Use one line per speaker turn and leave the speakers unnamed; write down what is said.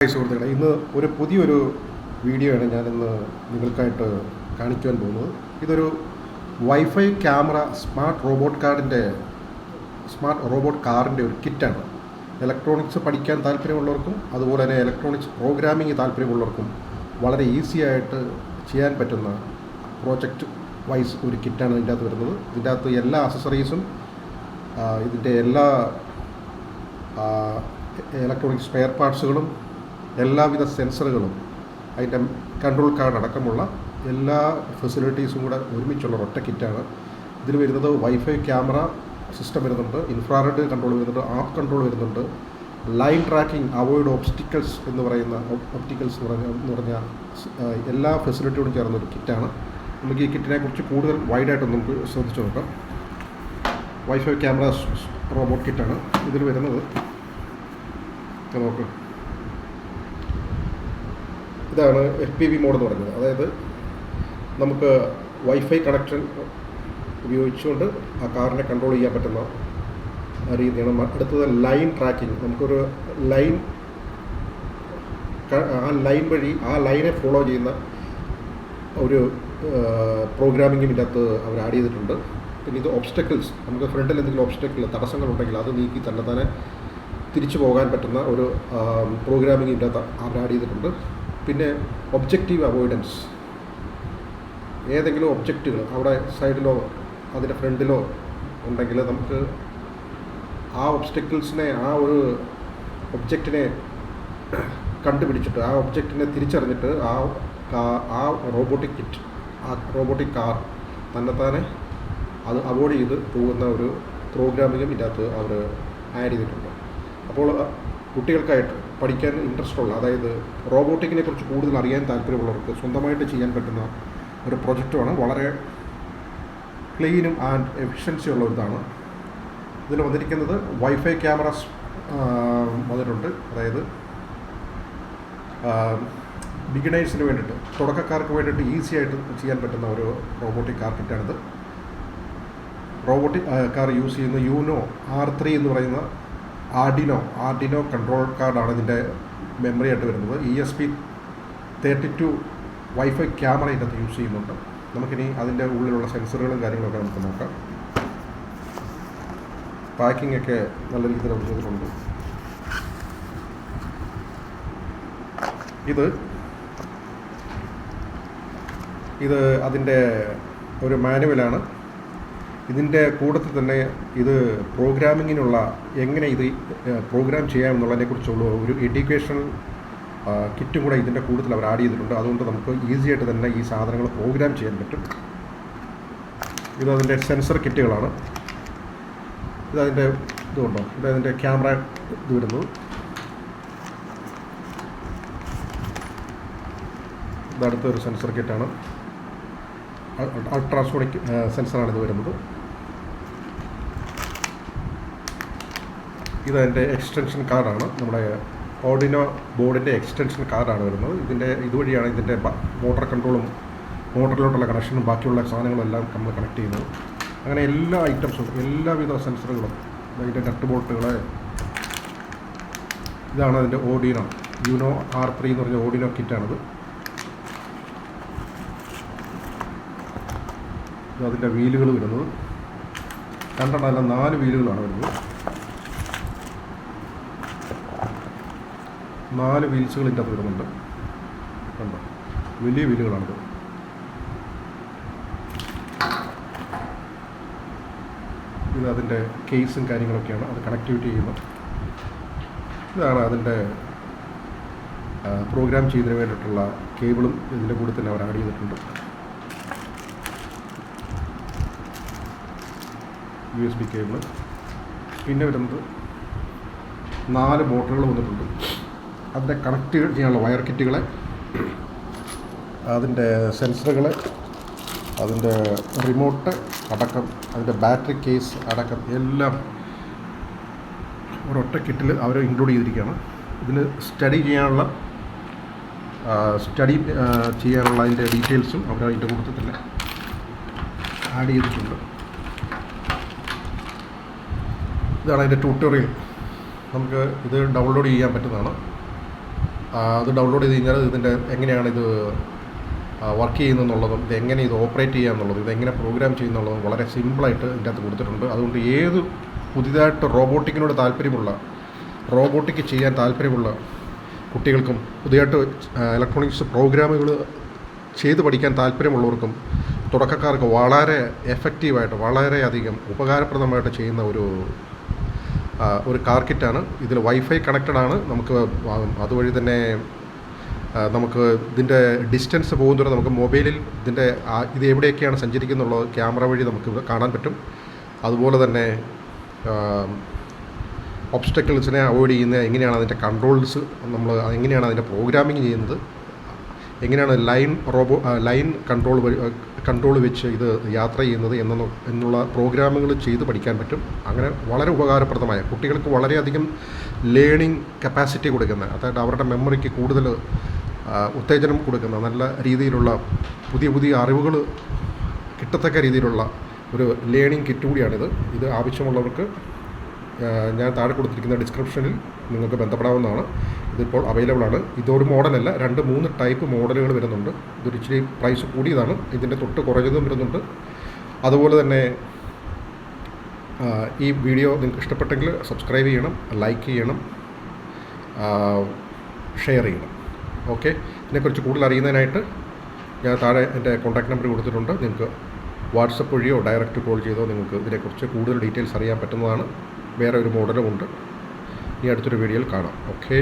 സുഹൃത്തുക്കളെ, ഇന്ന് ഒരു പുതിയൊരു വീഡിയോ ആണ് ഞാനിന്ന് നിങ്ങൾക്കായിട്ട് കാണിക്കുവാൻ പോകുന്നത്. ഇതൊരു വൈഫൈ ക്യാമറ സ്മാർട്ട് റോബോട്ട് കാറിൻ്റെ ഒരു കിറ്റാണ്. ഇലക്ട്രോണിക്സ് പഠിക്കാൻ താല്പര്യമുള്ളവർക്കും അതുപോലെ തന്നെ ഇലക്ട്രോണിക്സ് പ്രോഗ്രാമിംഗ് താല്പര്യമുള്ളവർക്കും വളരെ ഈസി ആയിട്ട് ചെയ്യാൻ പറ്റുന്ന പ്രോജക്റ്റ് വൈസ് ഒരു കിറ്റാണ് ഇതിൻ്റെ അകത്ത് വരുന്നത്. ഇതിൻ്റെ അകത്ത് എല്ലാ അക്സസറീസും ഇതിൻ്റെ എല്ലാ ഇലക്ട്രോണിക് സ്പെയർ പാർട്സുകളും എല്ലാവിധ സെൻസറുകളും അതിൻ്റെ കൺട്രോൾ കാർഡ് അടക്കമുള്ള എല്ലാ ഫെസിലിറ്റീസും കൂടെ ഒരുമിച്ചുള്ള ഒറ്റ കിറ്റാണ്. ഇതിൽ വരുന്നത് വൈഫൈ ക്യാമറ സിസ്റ്റം വരുന്നുണ്ട്, ഇൻഫ്രാറെഡ് കൺട്രോൾ വരുന്നുണ്ട്, ആപ്പ് കൺട്രോൾ വരുന്നുണ്ട്, ലൈൻ ട്രാക്കിംഗ്, അവോയ്ഡ് ഒബ്സ്റ്റിക്കിൾസ് എന്ന് പറഞ്ഞ എല്ലാ ഫെസിലിറ്റിയോടും ചേർന്ന ഒരു കിറ്റാണ്. നമുക്ക് ഈ കിറ്റിനെ കുറിച്ച് കൂടുതൽ വൈഡായിട്ട് നമുക്ക് ശ്രദ്ധിച്ചു നോക്കാം. വൈഫൈ ക്യാമറ റോബോട്ട് കിറ്റാണ് ഇതിൽ വരുന്നത്. നോക്ക്, ഇതാണ് FPV മോഡ് എന്ന് പറയുന്നത്. അതായത് നമുക്ക് വൈഫൈ കണക്ഷൻ ഉപയോഗിച്ചുകൊണ്ട് ആ കാറിനെ കൺട്രോൾ ചെയ്യാൻ പറ്റുന്ന രീതിയാണ്. അടുത്തത് ലൈൻ ട്രാക്കിംഗ്. നമുക്കൊരു ലൈൻ വഴി ആ ലൈനെ ഫോളോ ചെയ്യുന്ന ഒരു പ്രോഗ്രാമിംഗും ഇതിൻ്റെ അകത്ത് അവർ ആഡ് ചെയ്തിട്ടുണ്ട്. പിന്നെ ഇത് ഒബ്സ്റ്റക്കിൾസ്, നമുക്ക് ഫ്രണ്ടിൽ എന്തെങ്കിലും തടസ്സങ്ങളുണ്ടെങ്കിൽ അത് നീക്കി തന്നെ തിരിച്ചു പോകാൻ പറ്റുന്ന ഒരു പ്രോഗ്രാമിംഗ് ഇതിൻ്റെ അകത്ത് അവർ ആഡ് ചെയ്തിട്ടുണ്ട്. പിന്നെ ഒബ്ജക്റ്റീവ് അവോയ്ഡൻസ്, ഏതെങ്കിലും ഒബ്ജക്റ്റുകൾ അവിടെ സൈഡിലോ അതിൻ്റെ ഫ്രണ്ടിലോ ഉണ്ടെങ്കിൽ നമുക്ക് ആ ഒബ്സ്റ്റക്കിൾസിനെ, ആ ഒരു ഒബ്ജക്റ്റിനെ കണ്ടുപിടിച്ചിട്ട് ആ ഒബ്ജക്റ്റിനെ തിരിച്ചറിഞ്ഞിട്ട് ആ റോബോട്ടിക് കാർ തന്നെത്താനെ അത് അവോയ്ഡ് ചെയ്ത് പോകുന്ന ഒരു പ്രോഗ്രാമിങ്ങും ഇതിനകത്ത് അവർ ആഡ് ചെയ്തിട്ടുണ്ട്. അപ്പോൾ കുട്ടികൾക്കായിട്ട് പഠിക്കാൻ ഇൻട്രസ്റ്റ് ഉള്ള, അതായത് റോബോട്ടിക്കിനെ കുറിച്ച് കൂടുതൽ അറിയാൻ താല്പര്യമുള്ളവർക്ക് സ്വന്തമായിട്ട് ചെയ്യാൻ പറ്റുന്ന ഒരു പ്രൊജക്റ്റുമാണ്. വളരെ ക്ലീനും ആൻഡ് എഫിഷ്യൻസി ഉള്ള ഇതാണ്. ഇതിൽ വന്നിരിക്കുന്നത് വൈഫൈ ക്യാമറാസ് വന്നിട്ടുണ്ട്. അതായത് ബിഗിനേഴ്സിന് വേണ്ടിയിട്ട്, തുടക്കക്കാർക്ക് വേണ്ടിയിട്ട് ഈസി ആയിട്ട് ചെയ്യാൻ പറ്റുന്ന ഒരു റോബോട്ടിക് കാർ കിറ്റാണിത്. റോബോട്ടിക് കാർ യൂസ് ചെയ്യുന്ന യൂനോ R3 എന്ന് പറയുന്ന ആർഡിനോ കൺട്രോൾ കാർഡാണ് ഇതിൻ്റെ മെമ്മറി ആയിട്ട് വരുന്നത്. ESP32 വൈഫൈ ക്യാമറ ഇതിനകത്ത് യൂസ് ചെയ്യുന്നുണ്ട്. നമുക്കിനി അതിൻ്റെ ഉള്ളിലുള്ള സെൻസറുകളും കാര്യങ്ങളൊക്കെ നമുക്ക് നോക്കാം. പാക്കിംഗ് ഒക്കെ നല്ല രീതിയിൽ ചെയ്തിട്ടുണ്ട്. ഇത് അതിൻ്റെ ഒരു മാനുവലാണ്. ഇതിൻ്റെ കൂട്ടത്തിൽ തന്നെ ഇത് പ്രോഗ്രാമിങ്ങിനുള്ള, എങ്ങനെ ഇത് പ്രോഗ്രാം ചെയ്യാമെന്നുള്ളതിനെക്കുറിച്ചുള്ള ഒരു എഡ്യൂക്കേഷണൽ കിറ്റും കൂടെ ഇതിൻ്റെ കൂട്ടത്തിൽ അവർ ആഡ് ചെയ്തിട്ടുണ്ട്. അതുകൊണ്ട് നമുക്ക് ഈസി ആയിട്ട് തന്നെ ഈ സാധനങ്ങൾ പ്രോഗ്രാം ചെയ്യാൻ പറ്റും. ഇതതിൻ്റെ സെൻസർ കിറ്റുകളാണ്. ഇതതിൻ്റെ ഇതുകൊണ്ടോ, ഇതതിൻ്റെ ക്യാമറ ഇത് വരുന്നത്. ഇതടുത്തൊരു സെൻസർ കിറ്റാണ്, അൾട്രാസോണിക് സെൻസറാണ് ഇത് വരുന്നത്. ഇതെൻ്റെ എക്സ്റ്റൻഷൻ കാർഡാണ്, നമ്മുടെ ഓർഡിനോ ബോർഡിൻ്റെ എക്സ്റ്റൻഷൻ കാർഡാണ് വരുന്നത്. ഇതുവഴിയാണ് ഇതിൻ്റെ മോട്ടോർ കൺട്രോളും മോട്ടറിലോട്ടുള്ള കണക്ഷനും ബാക്കിയുള്ള സാധനങ്ങളും എല്ലാം നമ്മൾ കണക്ട് ചെയ്യുന്നത്. അങ്ങനെ എല്ലാ ഐറ്റംസും, എല്ലാവിധ സെൻസറുകളും, അതിൻ്റെ നട്ട് ബോൾട്ടുകൾ. ഇതാണ് അതിൻ്റെ യൂനോ R3 എന്ന് പറഞ്ഞ ഓർഡിനോ കിറ്റാണിത്. അതിൻ്റെ വീലുകൾ വരുന്നത് രണ്ടെണ്ണമല്ല 4 വീലുകളാണ് വരുന്നത്. 4 വീൽസുകൾ ഇതിൻ്റെ അകത്ത് വരുന്നുണ്ട്. കണ്ടോ, വലിയ വീലുകളാണിത്. ഇത് അതിൻ്റെ കേസും കാര്യങ്ങളൊക്കെയാണ്, അത് കണക്ടിവിറ്റി ചെയ്യുന്നത്. ഇതാണ് അതിൻ്റെ പ്രോഗ്രാം ചെയ്യുന്നതിന് വേണ്ടിയിട്ടുള്ള കേബിളും ഇതിൻ്റെ കൂടെ തന്നെ അവർ ആഡ് ചെയ്തിട്ടുണ്ട്. USB cable. പിന്നെ വരുന്നത് 4 മോട്ടറുകൾ വന്നിട്ടുണ്ട്. അതിൻ്റെ കണക്ട് ചെയ്യാനുള്ള വയർ കിറ്റുകളെ, അതിൻ്റെ സെൻസറുകൾ, അതിൻ്റെ റിമോട്ട് അടക്കം, അതിൻ്റെ ബാറ്ററി കേസ് അടക്കം എല്ലാം ഒരൊറ്റ കിറ്റിൽ അവർ ഇൻക്ലൂഡ് ചെയ്തിരിക്കുകയാണ്. ഇതിന് സ്റ്റഡി ചെയ്യാനുള്ള അതിൻ്റെ ഡീറ്റെയിൽസും അവർ അതിൻ്റെ കൂട്ടത്തിൽ തന്നെ ആഡ് ചെയ്തിട്ടുണ്ട്. ഇതാണ് അതിൻ്റെ ട്യൂട്ടോറിയൽ. നമുക്ക് ഇത് ഡൗൺലോഡ് ചെയ്യാൻ പറ്റുന്നതാണ്. അത് ഡൗൺലോഡ് ചെയ്ത് കഴിഞ്ഞാൽ ഇതിൻ്റെ എങ്ങനെയാണ് ഇത് വർക്ക് ചെയ്യുന്നതെന്നുള്ളതും ഇതെങ്ങനെ ഇത് ഓപ്പറേറ്റ് ചെയ്യുക എന്നുള്ളതും ഇതെങ്ങനെ പ്രോഗ്രാം ചെയ്യുന്നുള്ളതും വളരെ സിമ്പിളായിട്ട് ഇതിൻ്റെ അകത്ത് കൊടുത്തിട്ടുണ്ട്. അതുകൊണ്ട് ഏത് പുതിയതായിട്ട് റോബോട്ടിക്കിനോട് താല്പര്യമുള്ള റോബോട്ടിക് ചെയ്യാൻ താല്പര്യമുള്ള കുട്ടികൾക്കും പുതിയതായിട്ട് ഇലക്ട്രോണിക്സ് പ്രോഗ്രാമുകൾ ചെയ്ത് പഠിക്കാൻ താല്പര്യമുള്ളവർക്കും തുടക്കക്കാർക്ക് വളരെ എഫക്റ്റീവായിട്ട് വളരെയധികം ഉപകാരപ്രദമായിട്ട് ചെയ്യുന്ന ഒരു കാർ കിറ്റാണ്. ഇതിൽ വൈഫൈ കണക്റ്റഡ് ആണ്. നമുക്ക് അതുവഴി തന്നെ നമുക്ക് ഇതിൻ്റെ ഡിസ്റ്റൻസ് പോകുന്നതോടെ നമുക്ക് മൊബൈലിൽ ഇത് എവിടെയൊക്കെയാണ് സഞ്ചരിക്കുന്നുള്ളത് ക്യാമറ വഴി നമുക്ക് കാണാൻ പറ്റും. അതുപോലെ തന്നെ ഒബ്സ്റ്റക്കിൾസിനെ അവോയ്ഡ് ചെയ്യുന്നത് എങ്ങനെയാണ്, അതിൻ്റെ കൺട്രോൾസ് നമ്മൾ എങ്ങനെയാണ് അതിൻ്റെ പ്രോഗ്രാമിങ് ചെയ്യുന്നത്, എങ്ങനെയാണ് ലൈൻ കൺട്രോൾ വെച്ച് ഇത് യാത്ര ചെയ്യുന്നത് എന്നുള്ള പ്രോഗ്രാമുകൾ ചെയ്ത് പഠിക്കാൻ പറ്റും. അങ്ങനെ വളരെ ഉപകാരപ്രദമായ കുട്ടികൾക്ക് വളരെയധികം ലേണിംഗ് കപ്പാസിറ്റി കൊടുക്കുന്ന, അതായത് അവരുടെ മെമ്മറിക്ക് കൂടുതൽ ഉത്തേജനം കൊടുക്കുന്ന നല്ല രീതിയിലുള്ള പുതിയ അറിവുകൾ കിട്ടത്തക്ക രീതിയിലുള്ള ഒരു ലേണിംഗ് കിറ്റ് കൂടിയാണിത്. ഇത് ആവശ്യമുള്ളവർക്ക് ഞാൻ താഴെ കൊടുത്തിരിക്കുന്ന ഡിസ്ക്രിപ്ഷനിൽ നിങ്ങൾക്ക് ബന്ധപ്പെടാവുന്നതാണ്. ഇതിപ്പോൾ അവൈലബിൾ ആണ്. ഇതൊരു മോഡലല്ല, 2-3 ടൈപ്പ് മോഡലുകൾ വരുന്നുണ്ട്. ഇതൊരു ഇച്ചിരി പ്രൈസ് കൂടിയതാണ്. ഇതിൻ്റെ തൊട്ട് കുറഞ്ഞതും വരുന്നുണ്ട്. അതുപോലെ തന്നെ ഈ വീഡിയോ നിങ്ങൾക്ക് ഇഷ്ടപ്പെട്ടെങ്കിൽ സബ്സ്ക്രൈബ് ചെയ്യണം, ലൈക്ക് ചെയ്യണം, ഷെയർ ചെയ്യണം. ഓക്കെ, ഇതിനെക്കുറിച്ച് കൂടുതൽ അറിയുന്നതിനായിട്ട് ഞാൻ താഴെ എൻ്റെ കോൺടാക്ട് നമ്പർ കൊടുത്തിട്ടുണ്ട്. നിങ്ങൾക്ക് വാട്സപ്പ് വഴിയോ ഡയറക്റ്റ് കോൾ ചെയ്തോ നിങ്ങൾക്ക് ഇതിനെക്കുറിച്ച് കൂടുതൽ ഡീറ്റെയിൽസ് അറിയാൻ പറ്റുന്നതാണ്. വേറെ ഒരു മോഡലുമുണ്ട്. ഈ അടുത്തൊരു വീഡിയോയിൽ കാണാം. ഓക്കെ.